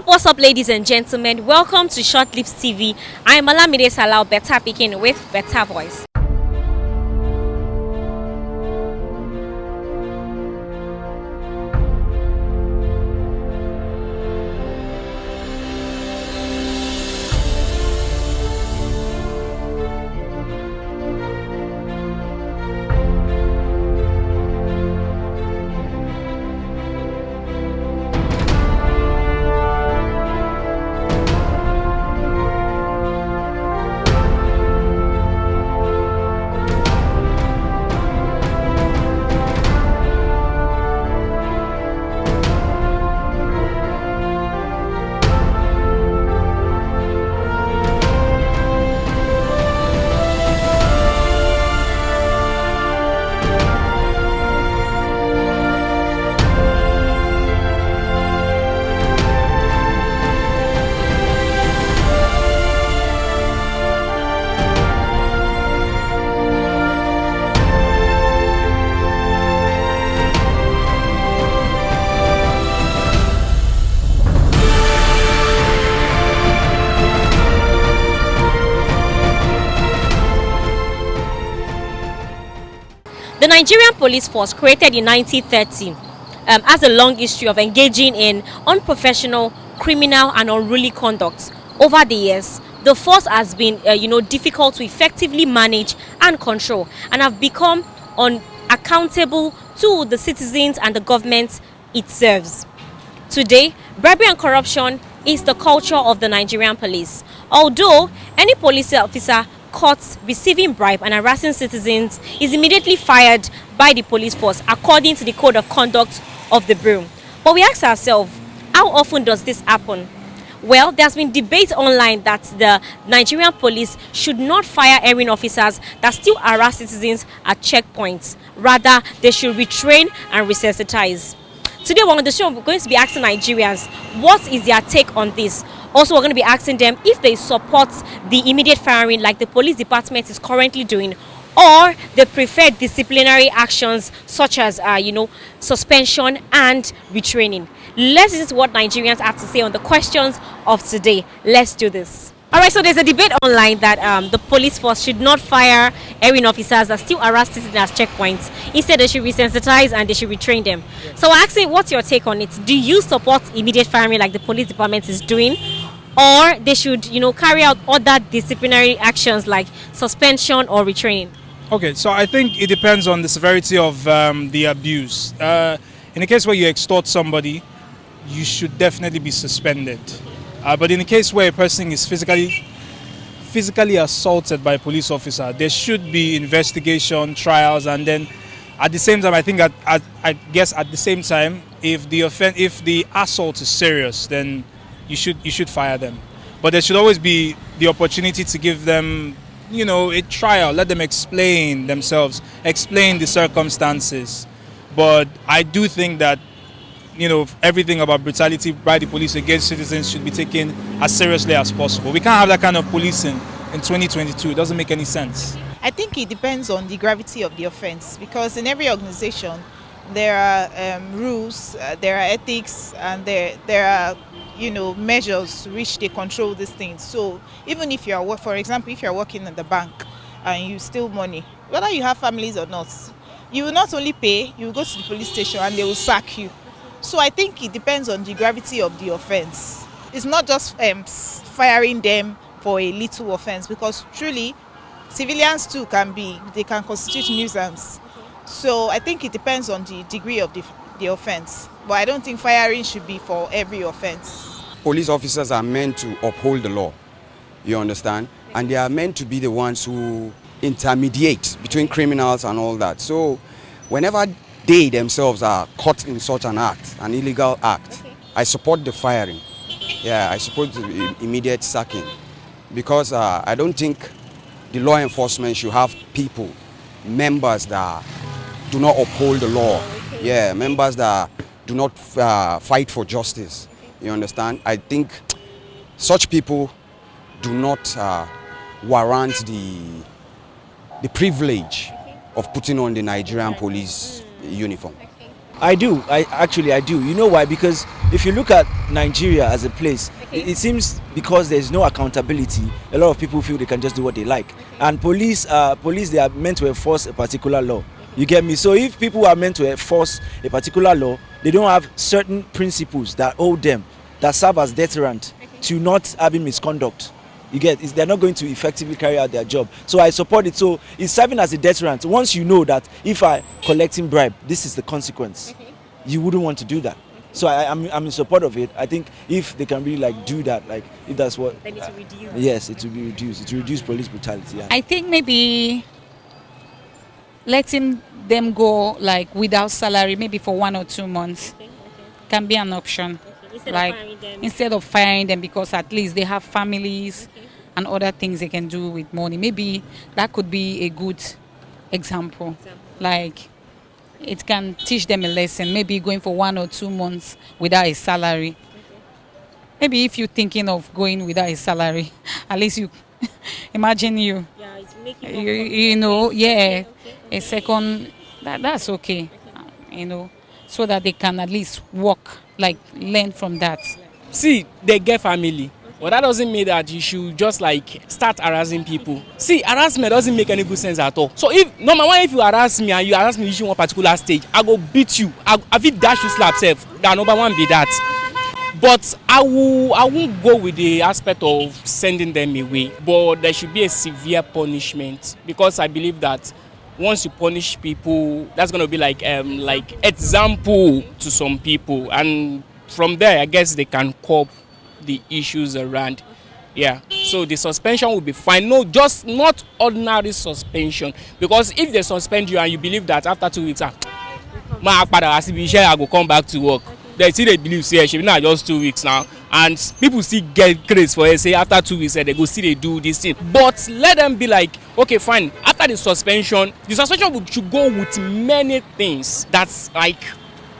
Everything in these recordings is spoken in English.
What's up, ladies and gentlemen? Welcome to ShutlipsTV. I'm Alamide Salau, better picking with better voice. The Nigerian Police Force, created in 1930, has a long history of engaging in unprofessional, criminal and unruly conduct. Over the years, the force has been difficult to effectively manage and control, and have become unaccountable to the citizens and the government it serves. Today, bribery and corruption is the culture of the Nigerian police. Although any police officer caught receiving bribe and harassing citizens is immediately fired by the police force according to the code of conduct of the bureau. But we ask ourselves, how often does this happen? Well, there's been debate online that the Nigerian police should not fire errant officers that still harass citizens at checkpoints. Rather, they should retrain and resensitize. Today on the show, we're going to be asking Nigerians what is their take on this. Also, we're going to be asking them if they support the immediate firing like the police department is currently doing, or they prefer disciplinary actions such as suspension and retraining. Let's listen to what Nigerians have to say on the questions of today. Let's do this. All right, so there's a debate online that the police force should not fire errant officers that still harass citizens at checkpoints. Instead, they should resensitize and they should retrain them. Yes. So asking, what's your take on it? Do you support immediate firing like the police department is doing? Or they should, carry out other disciplinary actions like suspension or retraining? Okay, so I think it depends on the severity of the abuse. In the case where you extort somebody, you should definitely be suspended. But in the case where a person is physically assaulted by a police officer, there should be investigation, trials, and then at the same time, I think I guess at the same time, if the assault is serious, then you should fire them. But there should always be the opportunity to give them, a trial, let them explain themselves, explain the circumstances. But I do think that everything about brutality by the police against citizens should be taken as seriously as possible. We can't have that kind of policing in 2022. It doesn't make any sense. I think it depends on the gravity of the offense, because in every organization there are rules, there are ethics, and there are measures which they control these things. So even if you are, for example, if you are working in the bank and you steal money, whether you have families or not, you will not only pay, you will go to the police station and they will sack you. So I think it depends on the gravity of the offense. It's not just firing them for a little offense, because truly civilians too can constitute nuisance. So I think it depends on the degree of the offense. But I don't think firing should be for every offense. Police officers are meant to uphold the law, you understand? And they are meant to be the ones who intermediate between criminals and all that. So whenever they themselves are caught in such an act, an illegal act, I support the firing. Yeah, I support the immediate sacking, because I don't think the law enforcement should have people, members that do not uphold the law. Yeah, members that do not fight for justice. You understand? I think such people do not warrant the privilege of putting on the Nigerian police uniform. I do. I do. You know why? Because if you look at Nigeria as a place, it seems because there's no accountability, a lot of people feel they can just do what they like. And police, they are meant to enforce a particular law. You get me? So if people are meant to enforce a particular law, they don't have certain principles that hold them, that serve as deterrent to not having misconduct. You get? They're not going to effectively carry out their job. So I support it. So it's serving as a deterrent. Once you know that if I collecting bribe, this is the consequence, you wouldn't want to do that. So I'm in support of it. I think if they can really like do that, like if that's what, Then it's reduced. yes, it will be reduced. It will reduce police brutality. Yeah. I think maybe letting them go like without salary, maybe for 1 or 2 months, can be an option. Instead of firing them, because at least they have families and other things they can do with money. Maybe that could be a good example. Like it can teach them a lesson. Maybe going for 1 or 2 months without a salary. Maybe if you're thinking of going without a salary, at least you imagine you. Yeah, it's making You know, yeah, a second. That's okay. You know, so that they can at least work, like learn from that. See, they get family. But that doesn't mean that you should just like start harassing people. See, harassment doesn't make any good sense at all. So if number one, if you harass me and you harass me reaching one particular stage, I go beat you. I will dash you slap self. That number one be that. But I won't go with the aspect of sending them away. But there should be a severe punishment, because I believe that once you punish people, that's gonna be like example to some people, and from there I guess they can cope the issues around. Yeah, so the suspension will be fine. No, just not ordinary suspension, because if they suspend you and you believe that after 2 weeks, I go come back to work, they still they believe say she not just 2 weeks now, and people still get crazy for it. Say after 2 weeks they go still they do this thing. But let them be like, okay, fine. After the suspension should go with many things that's like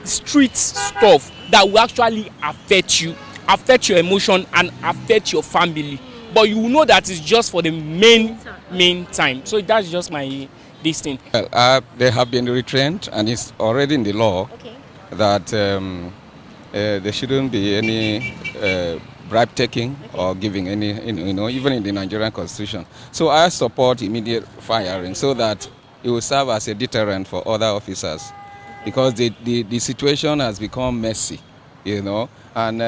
street stuff that will actually affect you, affect your emotion and affect your family. But you know that it's just for the main time. So that's just my this thing. Well, they have been retrained, and it's already in the law that there shouldn't be any bribe taking or giving any, even in the Nigerian Constitution. So I support immediate firing so that it will serve as a deterrent for other officers, because the situation has become messy, and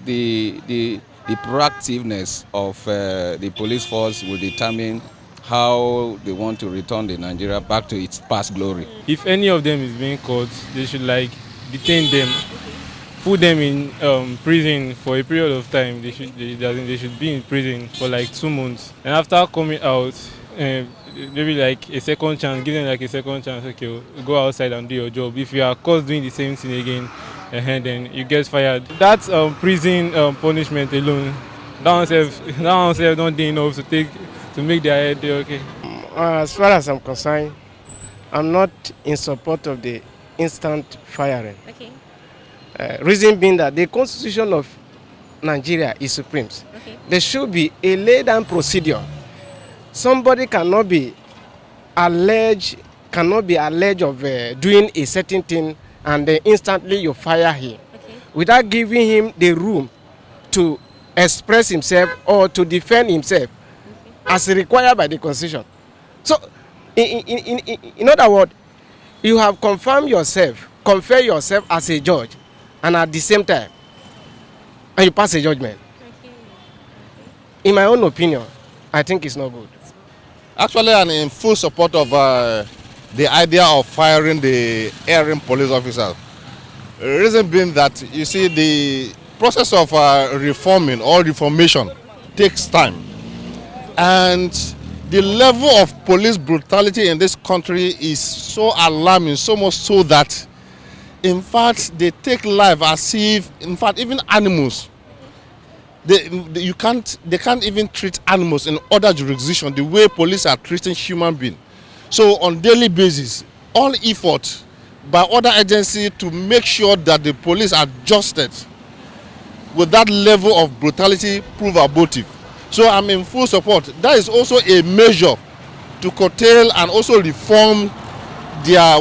the proactiveness of the police force will determine how they want to return the Nigeria back to its past glory. If any of them is being caught, they should detain them, put them in prison for a period of time. They should be in prison for 2 months, and after coming out, maybe a second chance, give them a second chance. Okay, go outside and do your job. If you are caught doing the same thing again, then you get fired. That's prison punishment alone. That one self don't do enough to make their head okay. As far as I'm concerned, I'm not in support of the instant firing. Reason being that the Constitution of Nigeria is supreme. There should be a laid-down procedure. Somebody cannot be alleged of doing a certain thing, and then instantly you fire him without giving him the room to express himself or to defend himself as required by the Constitution. So, in other words, you have confirmed yourself, confer yourself as a judge, and at the same time, and you pass a judgment. In my own opinion, I think it's not good. Actually, I'm in full support of the idea of firing the errant police officers. The reason being that, you see, the process of reforming or reformation takes time. And the level of police brutality in this country is so alarming, so much so that, in fact, they take life as if, in fact, even animals, they can't even treat animals in other jurisdictions the way police are treating human beings. So on daily basis, all effort by other agencies to make sure that the police are adjusted with that level of brutality prove abortive. So I'm in full support. That is also a measure to curtail and also reform their,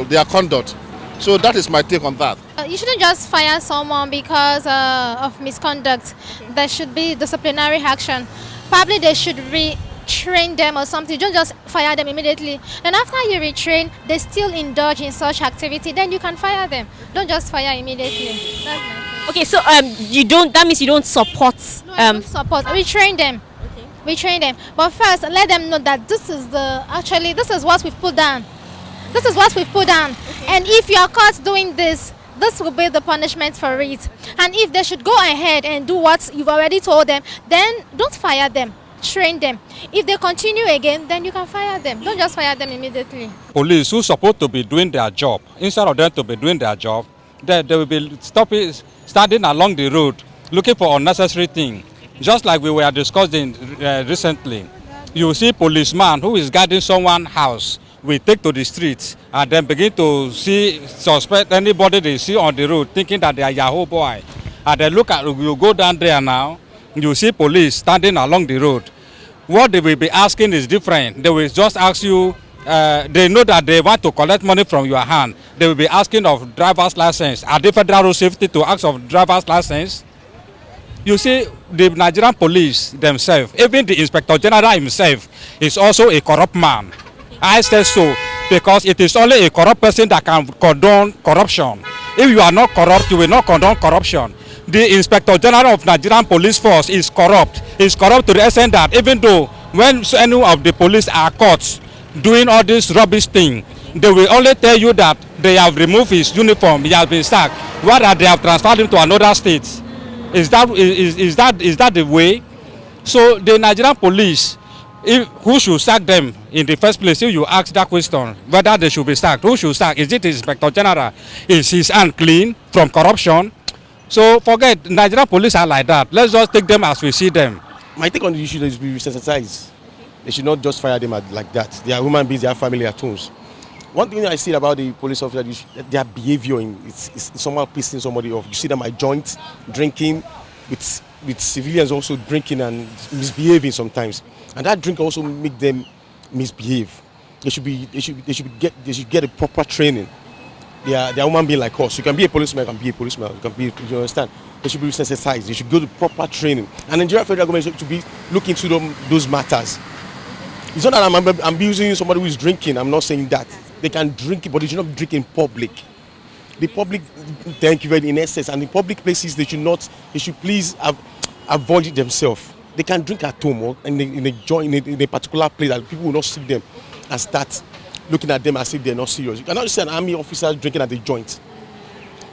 their conduct. So that is my take on that. You shouldn't just fire someone because of misconduct. There should be disciplinary action. Probably they should retrain them or something. Don't just fire them immediately. And after you retrain, they still indulge in such activity, then you can fire them. Don't just fire immediately. Okay, so you don't. That means you don't support. No, I don't support. Retrain them. Okay. Retrain them. But first, let them know that this is what we've put down. This is what we've put down. Okay. And if you are caught doing this will be the punishment for it. And if they should go ahead and do what you've already told them, then don't fire them. Train them. If they continue again, then you can fire them. Don't just fire them immediately. Police who supposed to be doing their job, instead of them to be doing their job, they will be standing along the road looking for unnecessary things. Just like we were discussing recently, you see policeman who is guarding someone's house will take to the streets and then begin to suspect anybody they see on the road, thinking that they are Yahoo boy. And then you go down there now, you see police standing along the road. What they will be asking is different. They will just ask you, they know that they want to collect money from your hand. They will be asking of driver's license. Are they federal road safety to ask of driver's license? You see, the Nigerian police themselves, even the Inspector General himself, is also a corrupt man. I say so because it is only a corrupt person that can condone corruption. If you are not corrupt, you will not condone corruption. The Inspector General of Nigerian Police Force is corrupt. He's corrupt to the extent that even though when any of the police are caught doing all this rubbish thing, they will only tell you that they have removed his uniform, he has been sacked, whether they have transferred him to another state. Is that the way? So the Nigerian police, who should sack them in the first place? If you ask that question, whether they should be sacked, who should sack? Is it the Inspector General? Is his hand clean from corruption? So forget, Nigerian police are like that. Let's just take them as we see them. My take on the issue is be resensitized. They should not just fire them like that. They are human beings, they have family at homes. One thing I see about the police officers, their behavior is somehow pissing somebody off. You see them at joints, drinking, with civilians also drinking and misbehaving sometimes. And that drink also make them misbehave. They should get a proper training. They are human being like us. You can be a policeman, you can be a policeman, you understand? They should be sensitized. They should go to proper training. And the Nigerian federal government should be looking into those matters. It's not that I'm abusing somebody who is drinking. I'm not saying that. They can drink it, but they should not drink in public. The public, thank you very much, in excess, and in public places, they should please avoid it themselves. They can drink at home or in a particular place that people will not see them and start looking at them as if they're not serious. You cannot see an army officer drinking at the joint.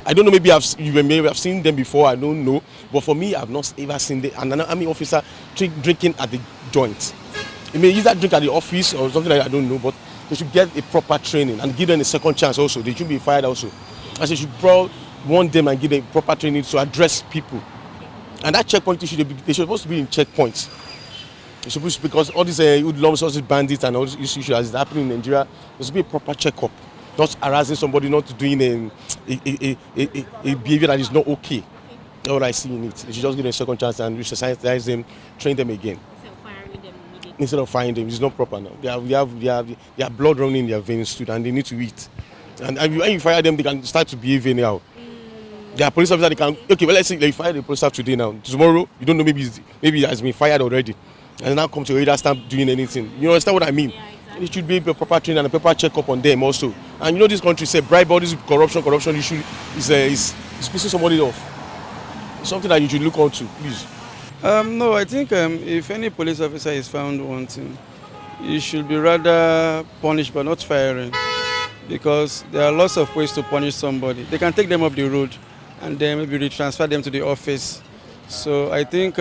I don't know, maybe you may have seen them before, I don't know. But for me, I've not ever seen an army officer drinking at the joint. He may either drink at the office or something like that, I don't know, but they should get a proper training and give them a second chance also. They should be fired also. And they should warn them and give them proper training to address people. And that checkpoint issue, they should supposed to be in checkpoints. They're supposed to, because all these hoodlums, all these bandits and all these issues that is happening in Nigeria, there should be a proper checkup. Not harassing somebody, not doing a behavior that is not okay. That's what I see in it. They should just give them a second chance and resensitize them, train them again. Instead of firing them, it's not proper now. They have blood running in their veins too, and they need to eat. And when you fire them, they can start to behave anyhow. There are police officers that can, okay, well, let's say they fire the police officer today now. Tomorrow, you don't know, maybe it has been fired already. And now come to radar start doing anything. You understand what I mean? Yeah, exactly. It should be a proper training and a proper check-up on them also. And you know this country say bribe, all this corruption issue is pissing somebody off. It's something that you should look onto, please. No, I think if any police officer is found wanting, he should be rather punished but not firing. Because there are lots of ways to punish somebody. They can take them off the road and then maybe retransfer them to the office. So I think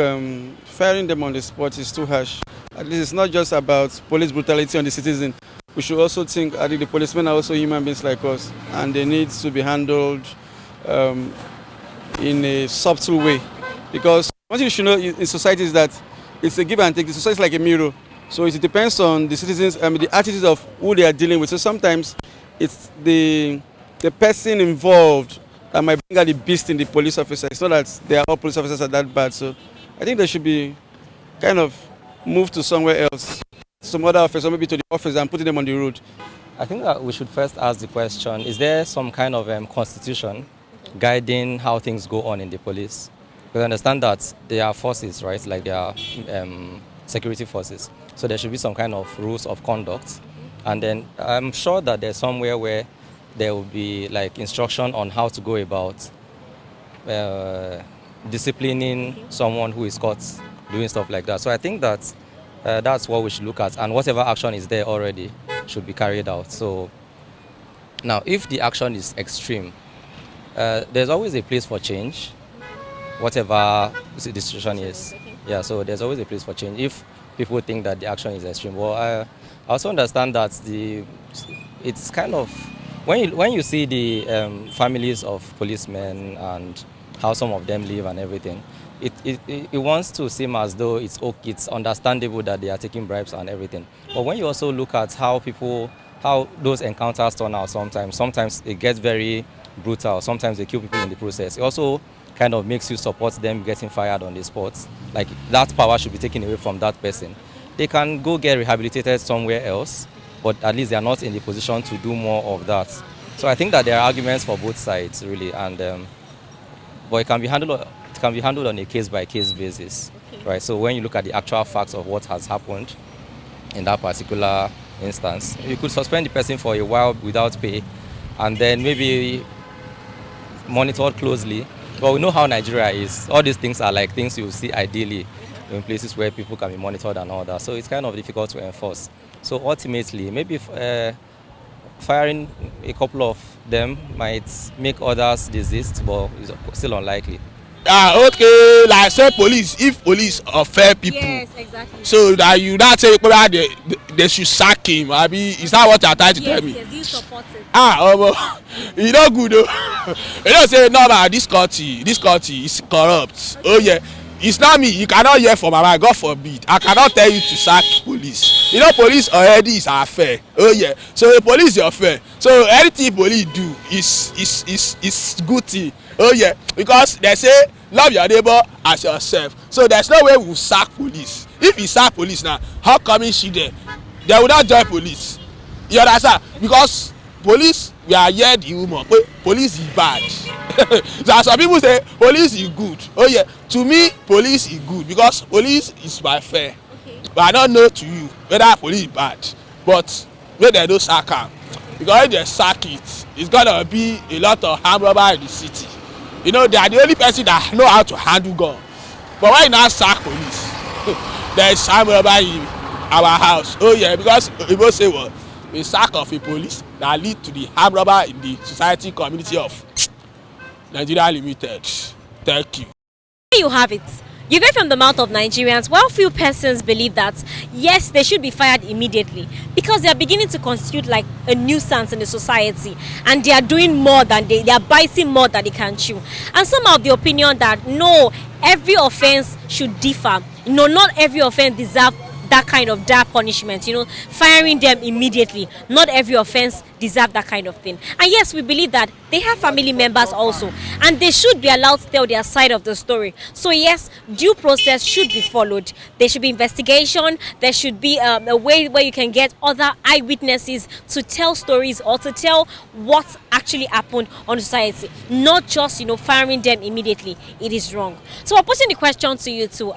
firing them on the spot is too harsh. At least it's not just about police brutality on the citizen. We should also think that the policemen are also human beings like us, and they need to be handled in a subtle way. Because one thing you should know in society is that it's a give and take. The society is like a mirror. So it depends on the citizens, the attitudes of who they are dealing with. So sometimes it's the person involved that might bring out the beast in the police officer. It's not that they are all police officers are that bad. So I think they should be kind of moved to somewhere else, some other office, or maybe to the office and putting them on the road. I think that we should first ask the question, is there some kind of constitution guiding how things go on in the police? Because I understand that there are forces, right, like there are security forces. So there should be some kind of rules of conduct. And then I'm sure that there's somewhere where there will be like instruction on how to go about disciplining someone who is caught doing stuff like that. So I think that that's what we should look at, and whatever action is there already should be carried out. So now, if the action is extreme, there's always a place for change, whatever the situation is. Yeah, so there's always a place for change if people think that the action is extreme. Well, I also understand that it's kind of, when you see the families of policemen and how some of them live and everything, it wants to seem as though it's understandable that they are taking bribes and everything. But when you also look at how those encounters turn out, sometimes it gets very brutal. Sometimes they kill people in the process. It also kind of makes you support them getting fired on the spot. Like that power should be taken away from that person. They can go get rehabilitated somewhere else, but at least they are not in the position to do more of that. So I think that there are arguments for both sides, really, and but it can be handled on a case-by-case basis, right? So when you look at the actual facts of what has happened in that particular instance, you could suspend the person for a while without pay, and then maybe monitored closely. But we know how Nigeria is. All these things are like things you see ideally in places where people can be monitored and all that. So it's kind of difficult to enforce. So ultimately, maybe firing a couple of them might make others desist, but it's still unlikely. Okay, like say police, if police offend people, yes, exactly. So that you not say they should sack him. I mean, is that what you're trying to tell me? Yes, you support it. You know good though. You don't say no, man, this country is corrupt. Oh yeah, it's not me. You cannot hear from my mind. God forbid. I cannot tell you to sack police. You know, police already is affair. Oh yeah, so the police is affair. So anything police do is good thing. Oh yeah, because they say love your neighbor as yourself. So there's no way we will sack police. If you sack police now, how come she there? They will not join police. You understand? Because police, we are here the humor. Police is bad. So some people say police is good. Oh yeah, to me police is good because police is my friend. Okay. But I don't know to you whether police is bad. But when they don't sack am, because if they sack it, it's gonna be a lot of armed robbery in the city. You know, they are the only person that know how to handle gun. But why not sack police? There is armed robbery in our house. Oh yeah, because people say what? A sack of a police that lead to the armed robbery in the society community of Nigeria Limited. Thank you. There you have it. You get from the mouth of Nigerians, while few persons believe that, yes, they should be fired immediately because they are beginning to constitute like a nuisance in the society and they are doing more than they are biting more than they can chew. And some are of the opinion that, no, every offense should differ. No, not every offense deserves that kind of dire punishment, firing them immediately. Not every offense deserves that kind of thing. And yes, we believe that they have family members also, and they should be allowed to tell their side of the story. So yes, due process should be followed. There should be investigation. There should be a way where you can get other eyewitnesses to tell stories or to tell what actually happened on the society. Not just firing them immediately. It is wrong. So I'm posing the question to you too.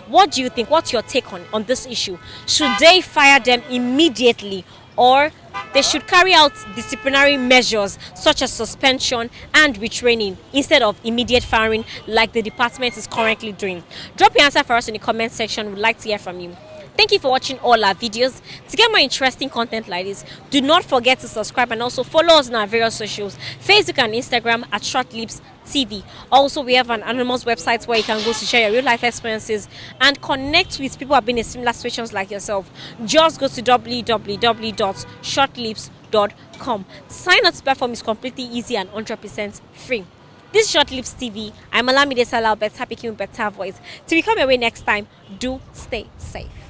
What do you think? What's your take on this issue? Should they fire them immediately, or they should carry out disciplinary measures such as suspension and retraining instead of immediate firing like the department is currently doing? Drop your answer for us in the comment section. We'd like to hear from you. Thank you for watching all our videos. To get more interesting content like this, do not forget to subscribe and also follow us on our various socials, Facebook and Instagram at ShutlipsTV. Also, we have an anonymous website where you can go to share your real life experiences and connect with people who have been in similar situations like yourself. Just go to www.shutlips.com. Sign up to the platform is completely easy and 100% free. This is ShutlipsTV. I'm Olamide Salah, better speaking with better voice. Till we come your way next time, do stay safe.